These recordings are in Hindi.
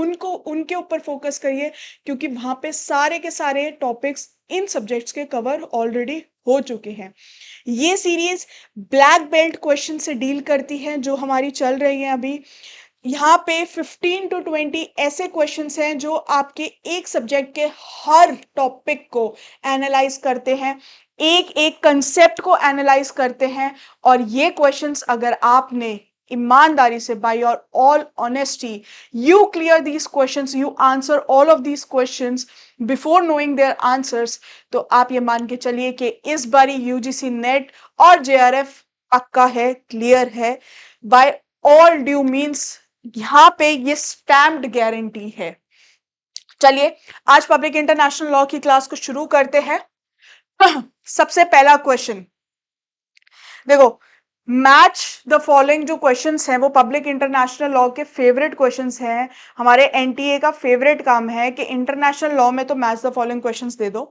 उनको उनके ऊपर फोकस करिए, क्योंकि वहां पे सारे के सारे टॉपिक्स इन सब्जेक्ट्स के कवर ऑलरेडी हो चुके हैं। ये सीरीज ब्लैक बेल्ट क्वेश्चन से डील करती है जो हमारी चल रही है अभी। यहाँ पे 15 to 20 ऐसे क्वेश्चंस हैं जो आपके एक सब्जेक्ट के हर टॉपिक को एनालाइज करते हैं, एक एक कंसेप्ट को एनालाइज करते हैं। और ये क्वेश्चंस अगर आपने ईमानदारी से, by your all honesty, you clear these questions, you answer all of these questions before knowing their answers, तो आप ये मान के चलिए कि इस बारी यूजीसी नेट और जेआरएफ पक्का है, क्लियर है, बाय ऑल ड्यू मीन्स यहां पे ये स्टैम्प्ड गारंटी है। चलिए आज पब्लिक इंटरनेशनल लॉ की क्लास को शुरू करते हैं। सबसे पहला क्वेश्चन देखो, मैच द फॉलोइंग जो क्वेश्चंस हैं वो पब्लिक इंटरनेशनल लॉ के फेवरेट क्वेश्चंस हैं। हमारे एनटीए का फेवरेट काम है कि इंटरनेशनल लॉ में तो मैच द फॉलोइंग क्वेश्चंस दे दो।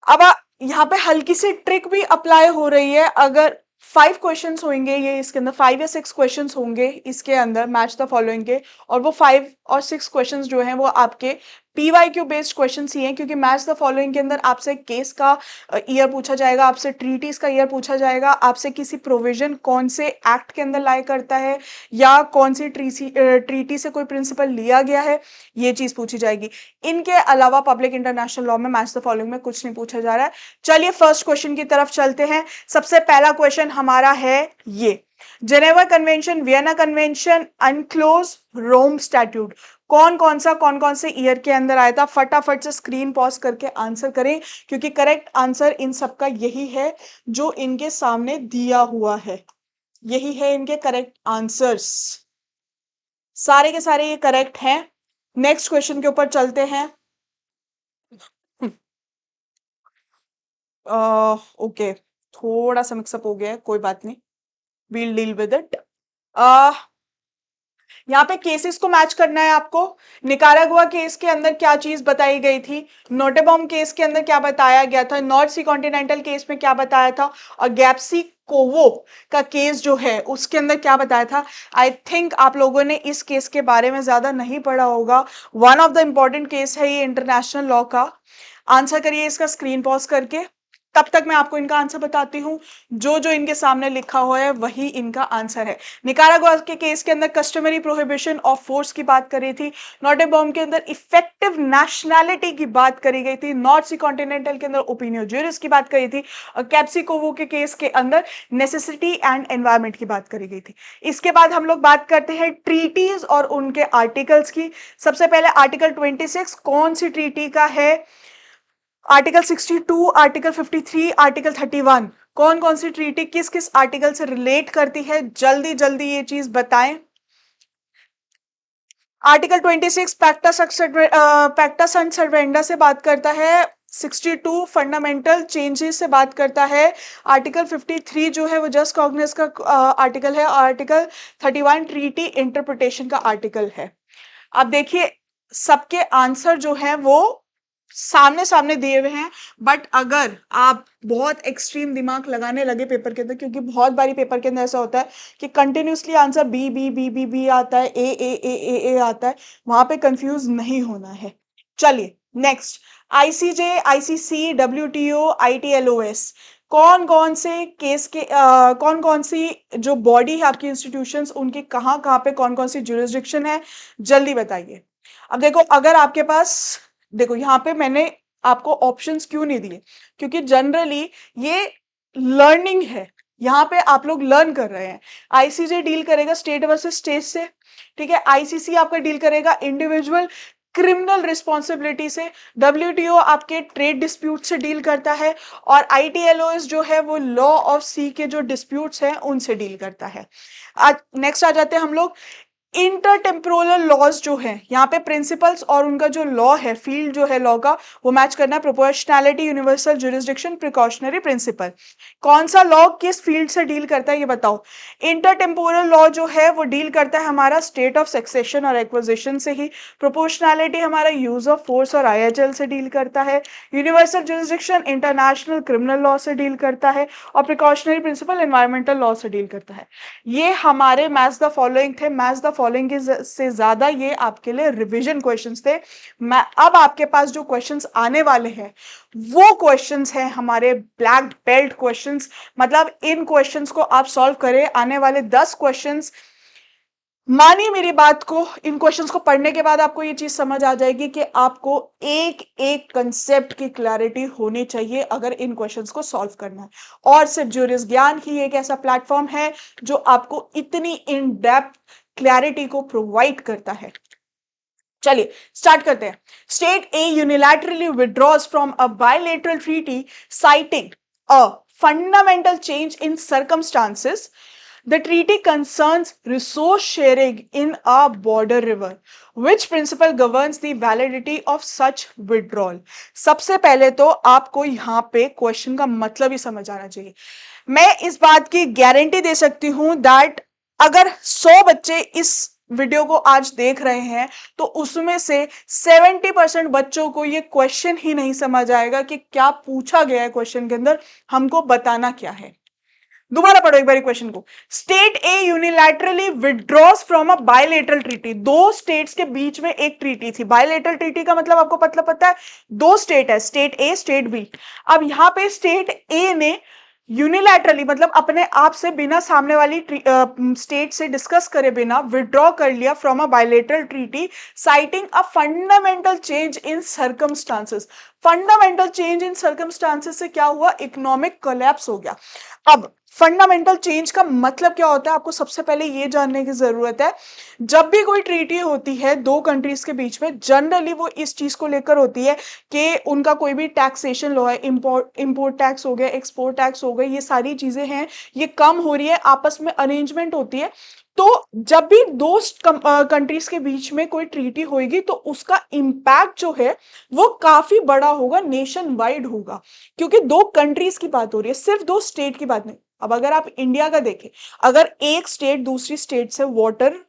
अब यहाँ पे हल्की सी ट्रिक भी अप्लाई हो रही है। अगर 5 क्वेश्चंस होंगे, ये इसके अंदर 5 या 6 क्वेश्चंस होंगे इसके अंदर मैच द फॉलोइंग के, और वो 5 और 6 क्वेश्चंस जो हैं वो आपके पीवाईक्यू बेस्ड क्वेश्चंस ही हैं, क्योंकि मैच द फॉलोइंग के अंदर आपसे केस का ईयर पूछा जाएगा, आपसे ट्रीटीज का ईयर पूछा जाएगा, आपसे किसी प्रोविजन कौन से एक्ट के अंदर लाई करता है या कौन सी ट्रीटी से कोई प्रिंसिपल लिया गया है, ये चीज पूछी जाएगी। इनके अलावा पब्लिक इंटरनेशनल लॉ में मैच द फॉलोइंग में कुछ नहीं पूछा जा रहा है। चलिए फर्स्ट क्वेश्चन की तरफ चलते हैं। सबसे पहला क्वेश्चन हमारा है ये, Geneva convention, Vienna convention, UNCLOS, Rome statute कौन कौन से ईयर के अंदर आया था? फटाफट से स्क्रीन पॉज करके आंसर करें, क्योंकि करेक्ट आंसर इन सबका यही है जो इनके सामने दिया हुआ है, यही है इनके करेक्ट आंसर्स, सारे के सारे ये करेक्ट हैं। नेक्स्ट क्वेश्चन के ऊपर चलते हैं। ओके, थोड़ा सा मिक्सअप हो गया है, कोई बात नहीं, वील डील विद इट। यहाँ पे केसेस को मैच करना है आपको। निकारागुआ केस के अंदर क्या चीज बताई गई थी, नोटेबॉम केस के अंदर क्या बताया गया था, नॉर्थ सी कॉन्टिनेंटल केस में क्या बताया था, और गैप्सी कोवो का केस जो है उसके अंदर क्या बताया था। आई थिंक आप लोगों ने इस केस के बारे में ज्यादा नहीं पढ़ा होगा। One of the important case है ये इंटरनेशनल लॉ का। आंसर करिए इसका स्क्रीन पॉज करके, तब तक मैं आपको इनका आंसर बताती हूँ। जो जो इनके सामने लिखा हुआ है वही इनका आंसर है। निकारागुआ के केस के अंदर कस्टमरी प्रोहिबिशन ऑफ फोर्स की बात करी थी, नोटेबॉम के अंदर इफेक्टिव नेशनैलिटी की बात करी गई थी, नॉर्थ सी कॉन्टिनेंटल के अंदर ओपिनियो ज्यूरिस की बात करी थी, और कैप्सिकोवो के केस के अंदर नेसेसिटी एंड एनवायरमेंट की बात करी गई थी। इसके बाद हम लोग बात करते हैं ट्रीटीज और उनके आर्टिकल्स की। सबसे पहले आर्टिकल 26 कौन सी ट्रीटी का है? आर्टिकल 62, आर्टिकल 53, आर्टिकल 31 कौन कौन सी ट्रीटी किस किस आर्टिकल से रिलेट करती है? जल्दी जल्दी ये चीज बताएं। आर्टिकल 26 पैक्टा सन सर्वेंडा से बात करता है, 62 फंडामेंटल चेंजेस से बात करता है, आर्टिकल 53 जो है वो जस्ट कॉग्निस का आर्टिकल है, आर्टिकल 31 ट्रीटी इंटरप्रिटेशन का आर्टिकल है। अब देखिए सबके आंसर जो है वो सामने सामने दिए हुए हैं, बट अगर आप बहुत एक्सट्रीम दिमाग लगाने लगे पेपर के अंदर, क्योंकि बहुत बारी पेपर के अंदर ऐसा होता है कि continuously answer B B B B B आता है, ए आता है, वहां पे कंफ्यूज नहीं होना है। चलिए नेक्स्ट, आईसीजे, आईसीसी, डब्ल्यूटीओ, आईटीएलओएस कौन कौन से केस के कौन कौन सी जो बॉडी है आपकी इंस्टीट्यूशंस, उनके कहाँ कहाँ पे कौन कौन सी जुरिस्डिक्शन है, जल्दी बताइए। अब देखो अगर आपके पास, देखो यहाँ पे मैंने आपको ऑप्शंस क्यों नहीं दिए, क्योंकि जनरली ये लर्निंग है, यहाँ पे आप लोग लर्न कर रहे हैं। आईसीजे डील करेगा स्टेट वर्सेस स्टेट से, ठीक है, आईसीसी आपका डील करेगा इंडिविजुअल क्रिमिनल रिस्पॉन्सिबिलिटी से, डब्ल्यूटीओ आपके ट्रेड डिस्प्यूट से डील करता है, और आईटीएलओएस जो है वो लॉ ऑफ सी के जो डिस्प्यूट्स हैं उनसे डील करता है। आज नेक्स्ट आ जाते हैं हम लोग इंटरटेम्पोरल लॉज जो है, यहाँ पे प्रिंसिपल्स और उनका जो लॉ है, फील्ड जो है लॉ का वो मैच करना है, proportionality, universal jurisdiction, precautionary principle. कौन सा लॉ किस फील्ड से डील करता है ये बताओ। इंटरटेम्पोरल लॉ जो है वो डील करता है हमारा स्टेट ऑफ सक्सेशन और एक्विजिशन से ही, प्रोपोर्शनैलिटी हमारा यूज ऑफ फोर्स और आईएचएल से डील करता है, universal jurisdiction international criminal law से डील करता है, और प्रिकॉशनरी प्रिंसिपल एनवायरमेंटल लॉ से डील करता है। ये हमारे मैच द फॉलोइंग थे। मैच द फॉलोइंग से ज्यादा ये आपके लिए रिवीजन क्वेश्चंस थे। मैं अब आपके पास जो क्वेश्चंस आने वाले हैं वो क्वेश्चंस हैं हमारे ब्लैक बेल्ट क्वेश्चंस। मतलब इन क्वेश्चंस को आप सॉल्व करें, आने वाले 10 क्वेश्चंस, मानिए मेरी बात को, इन क्वेश्चंस को पढ़ने के बाद आपको ये चीज समझ आ जाएगी कि आपको एक एक कंसेप्ट की क्लैरिटी होनी चाहिए अगर इन क्वेश्चंस को सॉल्व करना है। और सिर्फ ज्योतिष ज्ञान ही एक ऐसा प्लेटफॉर्म है जो आपको इतनी इन डेप्थ क्लैरिटी को प्रोवाइड करता है। चलिए स्टार्ट करते हैं। State A unilaterally withdraws from a bilateral treaty citing a fundamental change in circumstances. The treaty concerns resource sharing in a border river. Which principle governs the validity of such withdrawal? सबसे पहले तो आपको यहां पे क्वेश्चन का मतलब ही समझ आना चाहिए। मैं इस बात की गारंटी दे सकती हूं दैट अगर 100 बच्चे इस वीडियो को आज देख रहे हैं तो उसमें से 70% बच्चों को ये क्वेश्चन ही नहीं समझ आएगा कि क्या पूछा गया है क्वेश्चन के अंदर, हमको बताना क्या है। दोबारा पढ़ो एक बार क्वेश्चन को। State A unilaterally withdraws from a bilateral treaty. दो स्टेट्स के बीच में एक ट्रीटी थी। बायलैटरल ट्रीटी का मतलब आपको पता है, दो स्टेट है, स्टेट ए स्टेट बी। अब यहां पे स्टेट ए ने यूनिलैटरली मतलब अपने आप से बिना सामने वाली स्टेट से डिस्कस करे बिना विड्रॉ कर लिया from a bilateral treaty citing a fundamental change in circumstances. Fundamental change in circumstances से क्या हुआ? इकोनॉमिक कोलैप्स हो गया। अब फंडामेंटल चेंज का मतलब क्या होता है आपको सबसे पहले ये जानने की जरूरत है। जब भी कोई ट्रीटी होती है दो कंट्रीज के बीच में, जनरली वो इस चीज को लेकर होती है कि उनका कोई भी टैक्सेशन लॉ है, इंपोर्ट टैक्स हो गया, एक्सपोर्ट टैक्स हो गई, ये सारी चीजें हैं, ये कम हो रही है, आपस में अरेंजमेंट होती है। तो जब भी दो कंट्रीज के बीच में कोई ट्रीटी होगी तो उसका इंपैक्ट जो है वो काफी बड़ा होगा, नेशन वाइड होगा, क्योंकि दो कंट्रीज की बात हो रही है, सिर्फ दो स्टेट की बात नहीं। अब अगर आप इंडिया का देखें, अगर एक स्टेट दूसरी स्टेट से वाटर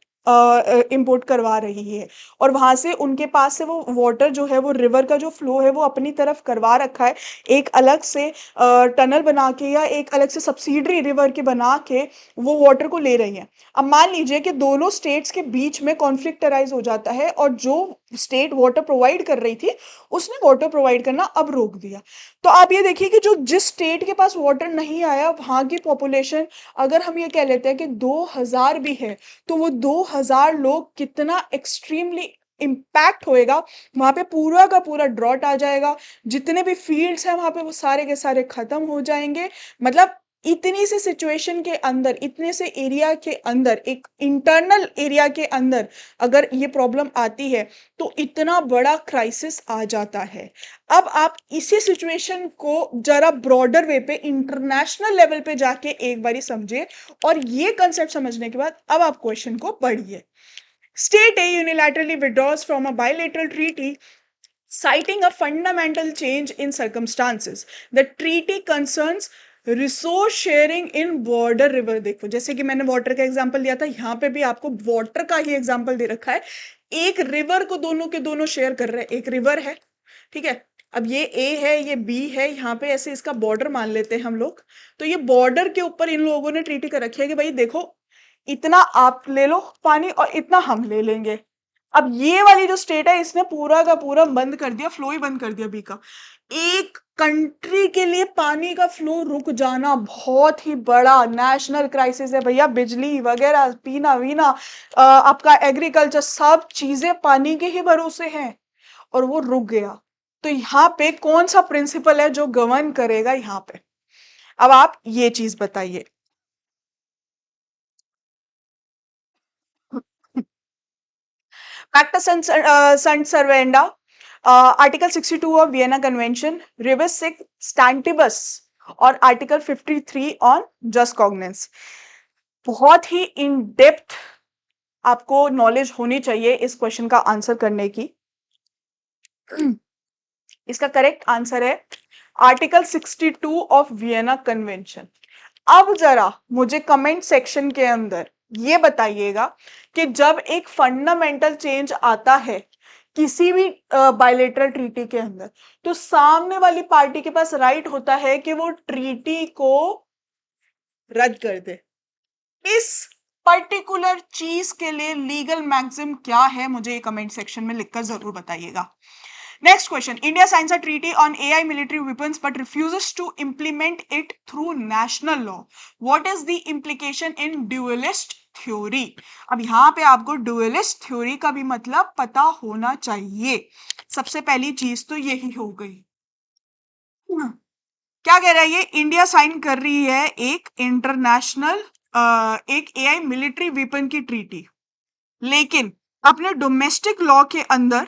इंपोर्ट करवा रही है और वहां से उनके पास से वो वाटर जो है, वो रिवर का जो फ्लो है वो अपनी तरफ करवा रखा है, एक अलग से टनल बना के या एक अलग से सब्सिडरी रिवर के बना के वो वाटर को ले रही है। अब मान लीजिए कि दोनों स्टेट्स के बीच में कॉन्फ्लिक्ट अराइज हो जाता है और जो स्टेट वाटर प्रोवाइड कर रही थी उसने वाटर प्रोवाइड करना अब रोक दिया। तो आप ये देखिए कि जो जिस स्टेट के पास वाटर नहीं आया वहां की पॉपुलेशन, अगर हम ये कह लेते हैं कि 2000 भी है, तो वो 2000 लोग कितना एक्सट्रीमली इम्पैक्ट होएगा। वहां पे पूरा का पूरा ड्रॉट आ जाएगा, जितने भी फील्ड्स हैं वहां पे वो सारे के सारे खत्म हो जाएंगे। मतलब इतनी से सिचुएशन के अंदर, इतने से एरिया के अंदर, एक इंटरनल एरिया के अंदर अगर ये प्रॉब्लम आती है तो इतना बड़ा क्राइसिस आ जाता है। अब आप इसी सिचुएशन को जरा ब्रॉडर वे पे, इंटरनेशनल लेवल पे जाके एक बारी समझिए और ये कंसेप्ट समझने के बाद अब आप क्वेश्चन को पढ़िए। State A unilaterally withdraws from a bilateral treaty citing a fundamental change in circumstances. The treaty concerns resource sharing in border river. देखो जैसे कि मैंने वाटर का एग्जांपल दिया था, यहां पे भी आपको वाटर का ही एग्जांपल दे रखा है। एक रिवर को दोनों के दोनों शेयर कर रहे हैं, एक रिवर है, ठीक है। अब ये ए है, ये बी है, यहाँ पे ऐसे इसका बॉर्डर मान लेते हैं हम लोग। तो ये बॉर्डर के ऊपर इन लोगों ने ट्रीटी कर रखी है कि भाई देखो, इतना आप ले लो पानी और इतना हम ले लेंगे। अब ये वाली जो स्टेट है इसने पूरा का पूरा बंद कर दिया, फ्लो ही बंद कर दिया बी का। एक कंट्री के लिए पानी का फ्लो रुक जाना बहुत ही बड़ा नेशनल क्राइसिस है भैया। बिजली वगैरह, पीना वीना, आपका एग्रीकल्चर, सब चीजें पानी के ही भरोसे हैं और वो रुक गया। तो यहाँ पे कौन सा प्रिंसिपल है जो गवर्न करेगा यहाँ पे? अब आप ये चीज बताइए। Pacta sunt servanda, article 62 of Vienna convention, रिविस सिक स्टैंटिबस और आर्टिकल 53 ऑन जस्ट कॉग्नेंस। बहुत ही इन डेप्थ आपको नॉलेज होनी चाहिए इस क्वेश्चन का आंसर करने की। इसका करेक्ट आंसर है आर्टिकल 62 ऑफ वियना कन्वेंशन। अब जरा मुझे कमेंट सेक्शन के अंदर ये बताइएगा कि जब एक फंडामेंटल चेंज आता है किसी भी बायलेटरल ट्रीटी के अंदर, तो सामने वाली पार्टी के पास राइट होता है कि वो ट्रीटी को रद्द कर दे। इस पर्टिकुलर चीज के लिए लीगल मैक्सिम क्या है, मुझे ये कमेंट सेक्शन में लिखकर जरूर बताइएगा। Next question. India signs a treaty on AI military weapons but refuses to implement it through national law. What is the implication in dualist theory? अब यहाँ पे आपको dualist theory का भी मतलब पता होना चाहिए। सबसे पहली चीज तो यही हो गई। क्या कह रहा है ये? इंडिया साइन कर रही है एक इंटरनेशनल एक एआई मिलिट्री वेपन की ट्रीटी, लेकिन अपने डोमेस्टिक लॉ के अंदर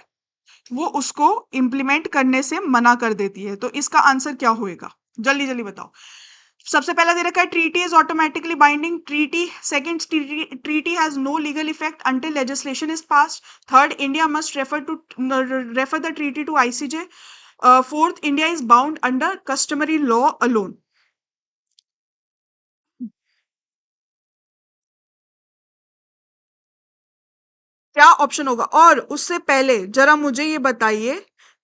वो उसको इम्प्लीमेंट करने से मना कर देती है। तो इसका आंसर क्या होएगा? जल्दी जल्दी बताओ। सबसे पहला दे रखा है treaty is automatically binding treaty. Second, treaty has no legal effect until legislation is passed. Third, India must refer the treaty to ICJ. Fourth, India is bound under customary law alone. क्या ऑप्शन होगा? और उससे पहले जरा मुझे ये बताइए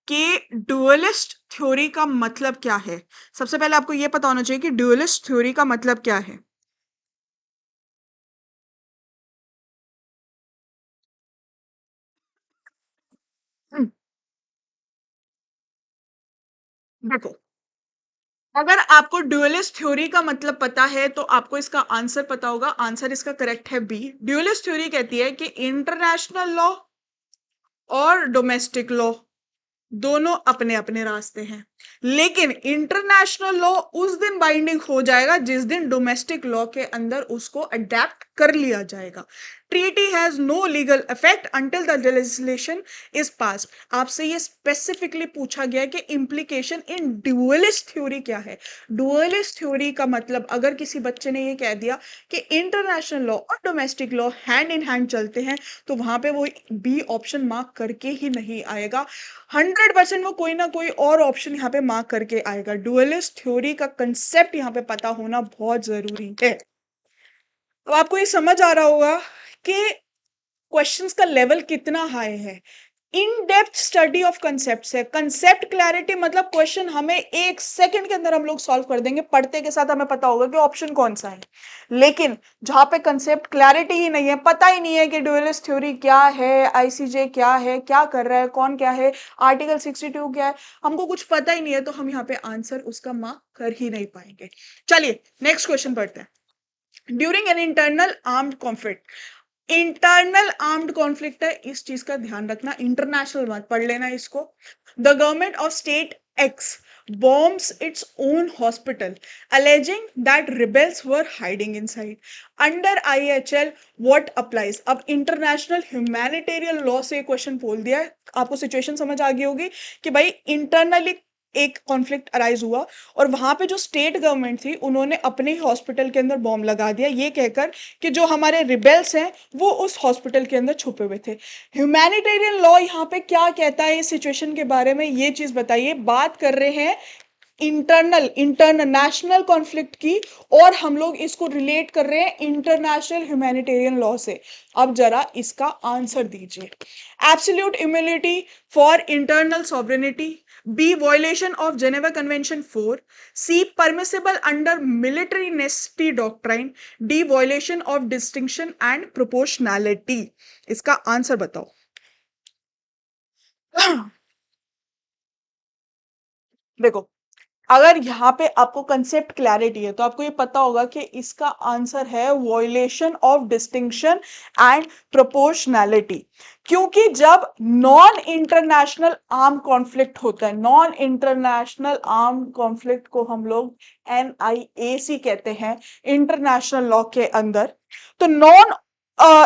कि डुअलिस्ट थ्योरी का मतलब क्या है। सबसे पहले आपको ये पता होना चाहिए कि डुअलिस्ट थ्योरी का मतलब क्या है। हम्म, देखो, अगर आपको डुअलिस्ट थ्योरी का मतलब पता है तो आपको इसका आंसर पता होगा। आंसर इसका करेक्ट है बी। डुअलिस्ट थ्योरी कहती है कि इंटरनेशनल लॉ और डोमेस्टिक लॉ दोनों अपने अपने रास्ते हैं, लेकिन इंटरनेशनल लॉ उस दिन बाइंडिंग हो जाएगा जिस दिन डोमेस्टिक लॉ के अंदर उसको अडेप्ट कर लिया जाएगा। Treaty has no legal effect until the legislation is pass. आपसे ये स्पेसिफिकली पूछा गया कि इंप्लीकेशन इन डुअलिस्ट थ्योरी क्या है। डुअलिस्ट थ्योरी का मतलब, अगर किसी बच्चे ने ये कह दिया कि इंटरनेशनल लॉ और domestic law hand in hand चलते हैं, तो वहां पे वो बी ऑप्शन मार्क करके ही नहीं आएगा। 100% वो कोई ना कोई और ऑप्शन यहाँ पे मार्क करके आएगा। डुअलिस्ट थ्योरी का कंसेप्ट यहाँ पे पता होना बहुत जरूरी है। अब आपको ये समझ आ रहा होगा कि क्वेश्चंस का लेवल कितना हाई है। In depth study of concept है। कंसेप्ट क्लैरिटी मतलब क्वेश्चन हमें 1 सेकंड के अंदर हम लोग सॉल्व कर देंगे, पढ़ते के साथ हमें पता होगा कि ऑप्शन कौन सा है। लेकिन जहां पे कंसेप्ट क्लैरिटी ही नहीं है, पता ही नहीं है कि डुअलिस्ट थ्योरी क्या है, आईसीजे क्या है, क्या कर रहा है, कौन क्या है, आर्टिकल 62 क्या है, हमको कुछ पता ही नहीं है, तो हम यहाँ पे आंसर उसका मार्क कर ही नहीं पाएंगे। चलिए नेक्स्ट क्वेश्चन पढ़ते हैं। During an internal armed conflict, internal armed conflict है, इस चीज का ध्यान रखना, इंटरनेशनल मत पढ़ लेना इसको। The government of state x bombs its own hospital alleging that rebels were hiding inside. Under IHL what applies? अब इंटरनेशनल ह्यूमैनिटेरियन लॉ से क्वेश्चन बोल दिया है। आपको सिचुएशन समझ आ गई होगी कि भाई इंटरनली एक कॉन्फ्लिक्ट अराइज हुआ और वहां पे जो स्टेट गवर्नमेंट थी उन्होंने अपने ही हॉस्पिटल के अंदर बॉम्ब लगा दिया, ये कहकर कि जो हमारे रिबेल्स हैं वो उस हॉस्पिटल के अंदर छुपे हुए थे। ह्यूमैनिटेरियन लॉ यहाँ पे क्या कहता है इस सिचुएशन के बारे में, ये चीज बताइए। बात कर रहे हैं इंटरनेशनल कॉन्फ्लिक्ट की, और हम लोग इसको रिलेट कर रहे हैं इंटरनेशनल ह्यूमैनिटेरियन लॉ से। अब जरा इसका आंसर दीजिए। Absolute immunity for internal sovereignty, B violation of Geneva convention 4, C permissible under military necessity doctrine, D violation of distinction and proportionality. इसका आंसर बताओ। देखो, अगर यहाँ पे आपको कंसेप्ट क्लैरिटी है तो आपको ये पता होगा कि इसका आंसर है violation of distinction and proportionality. क्योंकि जब नॉन इंटरनेशनल आर्म कॉन्फ्लिक्ट होता है, नॉन इंटरनेशनल आर्म कॉन्फ्लिक्ट को हम लोग NIAC कहते हैं इंटरनेशनल लॉ के अंदर, तो नॉन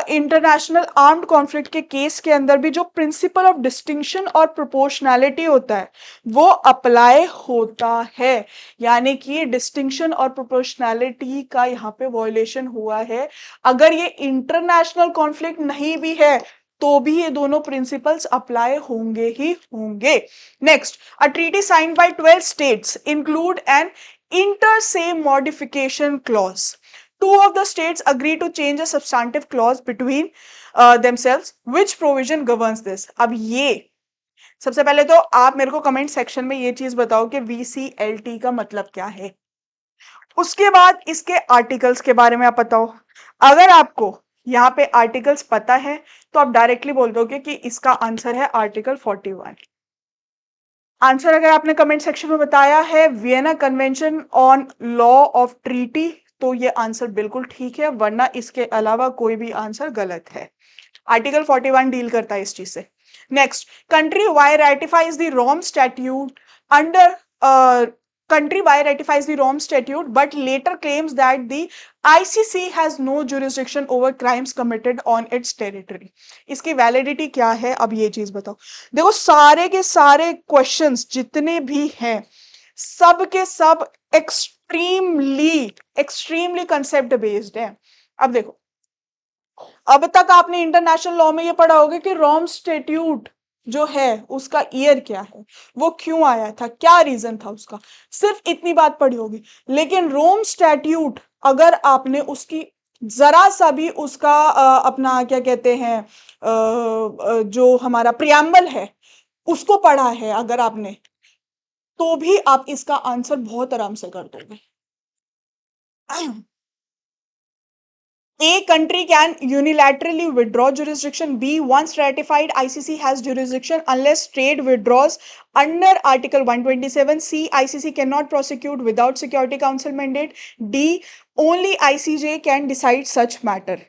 इंटरनेशनल आर्म्ड कॉन्फ्लिक्ट के केस के अंदर भी जो प्रिंसिपल ऑफ डिस्टिंक्शन और प्रोपोर्शनैलिटी होता है वो अप्लाई होता है। यानी कि डिस्टिंक्शन और प्रोपोर्शनैलिटी का यहाँ पे वॉयलेशन हुआ है। अगर ये इंटरनेशनल कॉन्फ्लिक्ट नहीं भी है तो भी ये दोनों प्रिंसिपल्स अप्लाई होंगे ही होंगे। Next, a treaty signed by 12 states include an inter se modification clause. Two of the states agree to change a substantive clause between themselves. Which provision governs this? अब ये सबसे पहले तो आप मेरे को कमेंट सेक्शन में ये चीज बताओ कि VCLT का मतलब क्या है। उसके बाद इसके आर्टिकल्स के बारे में आप बताओ। अगर आपको यहाँ पे आर्टिकल्स पता है तो आप डायरेक्टली बोल दोगे कि इसका आंसर है आर्टिकल 41। आंसर अगर आपने कमेंट सेक्शन में बताया है Vienna convention on law of treaty, तो ये आंसर बिल्कुल ठीक है, वरना इसके अलावा कोई भी आंसर गलत है। आर्टिकल 41 डील करता है इस चीज से। Next, country Y ratifies the Rome statute under country Y ratifies the Rome Statute but later claims that the ICC has no jurisdiction over crimes committed on its territory। इसकी वैलिडिटी क्या है, अब ये चीज बताओ। देखो सारे के सारे क्वेश्चंस जितने भी हैं सब के सब एक्सट्रीमली कंसेप्ट बेस्ड है। अब देखो, अब तक आपने इंटरनेशनल लॉ में ये पढ़ा होगा कि रोम स्टेट्यूट जो है उसका ईयर क्या है, वो क्यों आया था, क्या रीजन था उसका, सिर्फ इतनी बात पढ़ी होगी। लेकिन रोम स्टैट्यूट अगर आपने उसकी जरा सा भी उसका अपना क्या कहते हैं जो हमारा प्रियम्बल है उसको पढ़ा है अगर आपने, तो भी आप इसका आंसर बहुत आराम से कर दोगे। A country can unilaterally withdraw jurisdiction. B, once ratified, ICC has jurisdiction unless trade withdraws under Article 127. C, ICC cannot prosecute without Security Council mandate. D, only ICJ can decide such matter.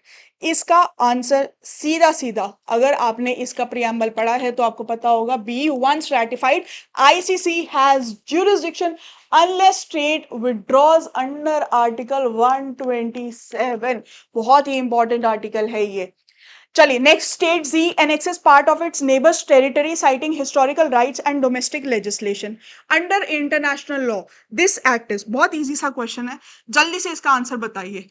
इसका आंसर सीधा सीधा अगर आपने इसका प्रियम्बल पढ़ा है तो आपको पता होगा B, once ratified ICC has jurisdiction unless state withdraws under article 127। बहुत ही इंपॉर्टेंट आर्टिकल है ये। चलिए next, state G annexes part of its neighbours territory citing historical rights and domestic legislation under international law this act is, बहुत इजी सा क्वेश्चन है, जल्दी से इसका आंसर बताइए।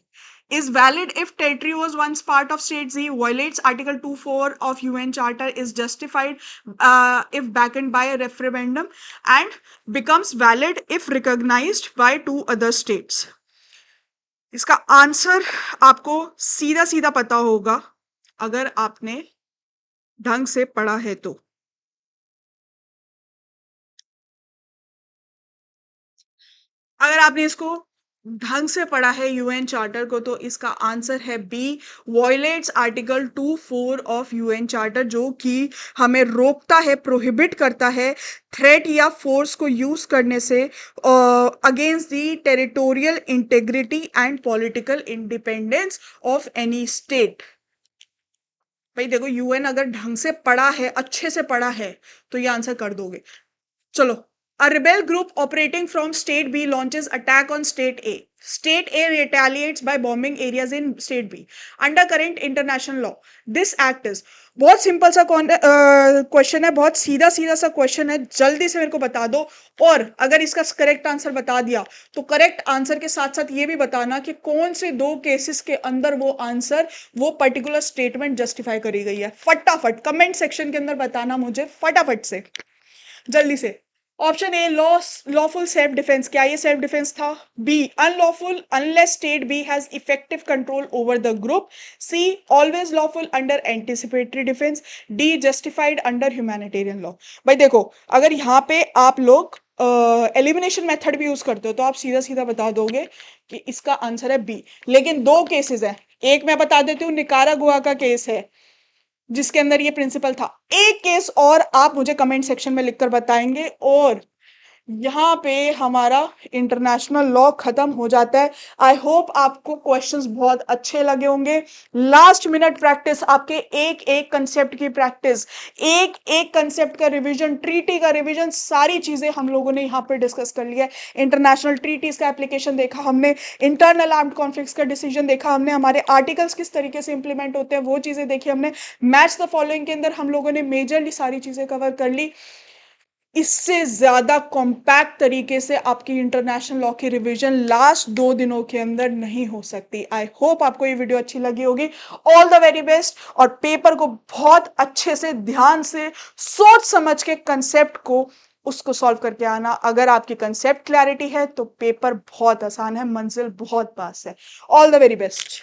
Is valid if territory was once part of state Z, violates Article 24 of UN Charter, is justified if backed by a referendum, and becomes valid if recognized by 2 other states। इसका आंसर आपको सीधा सीधा पता होगा अगर आपने ढंग से पढ़ा है तो। अगर आपने इसको ढंग से पढ़ा है यूएन चार्टर को तो इसका आंसर है B, violates article 24 of UN charter, जो कि हमें रोकता है, प्रोहिबिट करता है थ्रेट या फोर्स को यूज करने से against the territorial integrity and political independence of any state. भाई देखो यूएन अगर ढंग से पढ़ा है, अच्छे से पढ़ा है तो ये आंसर कर दोगे। चलो, a rebel group operating from State B launches attack on State A. State A retaliates by bombing areas in State B. Under current international law, this act is, बहुत सिंपल सा क्वेश्चन है, बहुत सीधा सीधा सा क्वेश्चन है, जल्दी से मेरे को बता दो। और अगर इसका करेक्ट आंसर बता दिया तो करेक्ट आंसर के साथ साथ ये भी बताना कि कौन से 2 केसेस के अंदर वो आंसर, वो पर्टिकुलर स्टेटमेंट जस्टिफाई करी गई है। फटाफट कमेंट सेक्शन के अंदर बताना मुझे, फटाफट से, जल्दी से। Option A lawful self defence, क्या ये सेल्फ डिफेंस था? B, unlawful unless state B has effective control over the group. C, always lawful under anticipatory defence. D, justified under humanitarian law. भाई देखो अगर यहाँ पे आप लोग एलिमिनेशन मेथड भी यूज करते हो तो आप सीधा सीधा बता दोगे कि इसका आंसर है बी। लेकिन 2 केसेस हैं, एक मैं बता देती हूँ, निकारागुआ का केस है जिसके अंदर ये प्रिंसिपल था, एक केस और आप मुझे कमेंट सेक्शन में लिखकर बताएंगे और यहाँ पे हमारा इंटरनेशनल लॉ खत्म हो जाता है। आई होप आपको क्वेश्चंस बहुत अच्छे लगे होंगे। लास्ट मिनट प्रैक्टिस, आपके एक एक कंसेप्ट की प्रैक्टिस, एक एक कंसेप्ट का रिवीजन, ट्रीटी का रिवीजन, सारी चीजें हम लोगों ने यहाँ पे डिस्कस कर लिया है। इंटरनेशनल ट्रीटीज का एप्लीकेशन देखा हमने, इंटरनल आर्म्ड कॉन्फ्लिक्ट्स का डिसीजन देखा हमने, हमारे आर्टिकल्स किस तरीके से इंप्लीमेंट होते हैं वो चीजें देखी हमने, मैच द फॉलोइंग के अंदर हम लोगों ने मेजरली सारी चीजें कवर कर ली। इससे ज्यादा कॉम्पैक्ट तरीके से आपकी इंटरनेशनल लॉ की रिवीजन लास्ट 2 दिनों के अंदर नहीं हो सकती। आई होप आपको ये वीडियो अच्छी लगी होगी। ऑल द वेरी बेस्ट, और पेपर को बहुत अच्छे से ध्यान से सोच समझ के कंसेप्ट को उसको सॉल्व करके आना। अगर आपकी कंसेप्ट क्लैरिटी है तो पेपर बहुत आसान है, मंजिल बहुत पास है। All the very best.